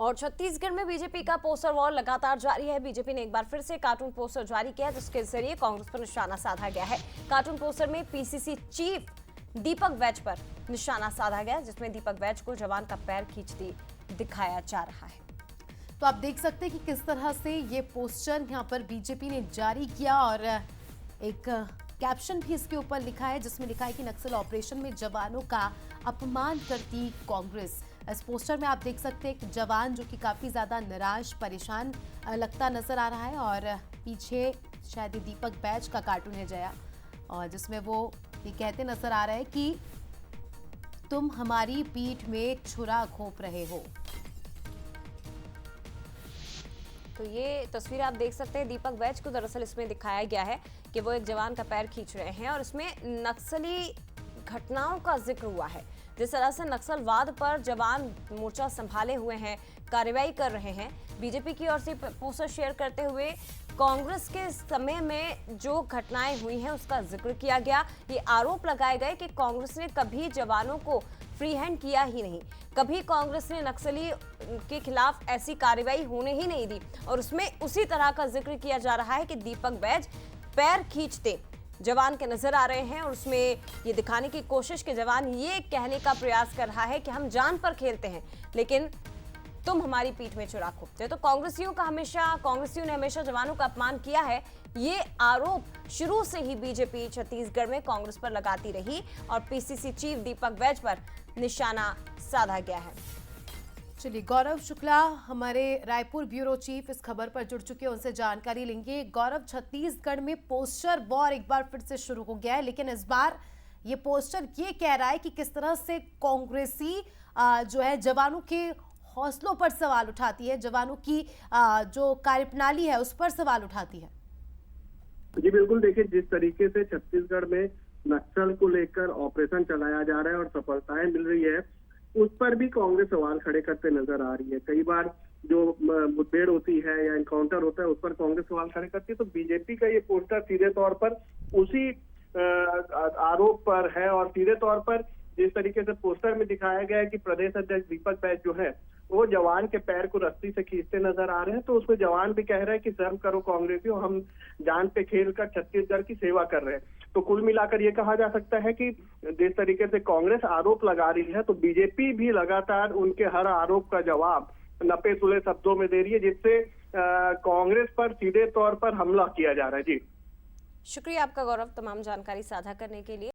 और छत्तीसगढ़ में बीजेपी का पोस्टर वॉर लगातार जारी है। बीजेपी ने एक बार फिर से कार्टून पोस्टर जारी किया जिसके जरिए कांग्रेस पर निशाना साधा गया है। कार्टून पोस्टर में पीसीसी चीफ दीपक बैज पर निशाना साधा गया, जिसमें दीपक बैज को जवान का पैर खींचते दिखाया जा रहा है। तो आप देख सकते हैं कि किस तरह से ये पोस्टर यहाँ पर बीजेपी ने जारी किया और एक कैप्शन भी इसके ऊपर लिखा है जिसमें लिखा है कि नक्सल ऑपरेशन में जवानों का अपमान करती कांग्रेस। इस पोस्टर में आप देख सकते हैं एक जवान जो कि काफी ज्यादा निराश परेशान लगता नजर आ रहा है और पीछे शायद दीपक बैज का कार्टून है जया, और जिसमें वो ये कहते नजर आ रहे हैं कि तुम हमारी पीठ में छुरा घोंप रहे हो। तो ये तस्वीर आप देख सकते हैं, दीपक बैज को दरअसल इसमें दिखाया गया है कि वो एक जवान का पैर खींच रहे हैं और इसमें नक्सली घटनाओं का जिक्र हुआ है। जिस तरह से नक्सलवाद पर जवान मोर्चा संभाले हुए हैं, कार्रवाई कर रहे हैं। बीजेपी की ओर से पोस्टर शेयर करते हुए कांग्रेस के समय में जो घटनाएं हुई हैं उसका जिक्र किया गया। ये आरोप लगाए गए कि कांग्रेस ने कभी जवानों को फ्री हैंड किया ही नहीं, कभी कांग्रेस ने नक्सली के खिलाफ ऐसी कार्रवाई होने ही नहीं दी। और उसमें उसी तरह का जिक्र किया जा रहा है कि दीपक बैज पैर खींचते जवान के नजर आ रहे हैं और उसमें ये दिखाने की कोशिश कि जवान ये कहने का प्रयास कर रहा है कि हम जान पर खेलते हैं लेकिन तुम हमारी पीठ में छुरा घोंपते हो। तो कांग्रेसियों ने हमेशा जवानों का अपमान किया है। ये आरोप शुरू से ही बीजेपी छत्तीसगढ़ में कांग्रेस पर लगाती रही और पीसीसी चीफ दीपक बैज पर निशाना साधा गया है। चलिए, गौरव शुक्ला हमारे रायपुर ब्यूरो चीफ इस खबर पर जुड़ चुके हैं, उनसे जानकारी लेंगे। गौरव, छत्तीसगढ़ में पोस्टर वॉर एक बार फिर से शुरू हो गया है, लेकिन इस बार ये पोस्टर ये कह रहा है कि किस तरह से कांग्रेसी जो है जवानों के हौसलों पर सवाल उठाती है, जवानों की जो कार्यप्रणाली है उस पर सवाल उठाती है। जी बिल्कुल, देखिए जिस तरीके से छत्तीसगढ़ में नक्सल को लेकर ऑपरेशन चलाया जा रहा है और सफलताएं मिल रही है, उस पर भी कांग्रेस सवाल खड़े करते नजर आ रही है। कई बार जो मुठभेड़ होती है या एनकाउंटर होता है उस पर कांग्रेस सवाल खड़े करती है, तो बीजेपी का ये पोस्टर सीधे तौर पर उसी आरोप पर है। और सीधे तौर पर जिस तरीके से पोस्टर में दिखाया गया है कि प्रदेश अध्यक्ष दीपक बैज जो है वो जवान के पैर को रस्सी से खींचते नजर आ रहे हैं, तो उसमें जवान भी कह रहे हैं कि शर्म करो कांग्रेसियों, हम जान पे खेल कर छत्तीसगढ़ की सेवा कर रहे हैं। तो कुल मिलाकर ये कहा जा सकता है कि जिस तरीके से कांग्रेस आरोप लगा रही है तो बीजेपी भी लगातार उनके हर आरोप का जवाब नपे तुले शब्दों में दे रही है, जिससे कांग्रेस पर सीधे तौर पर हमला किया जा रहा है। जी शुक्रिया आपका गौरव, तमाम जानकारी साझा करने के लिए।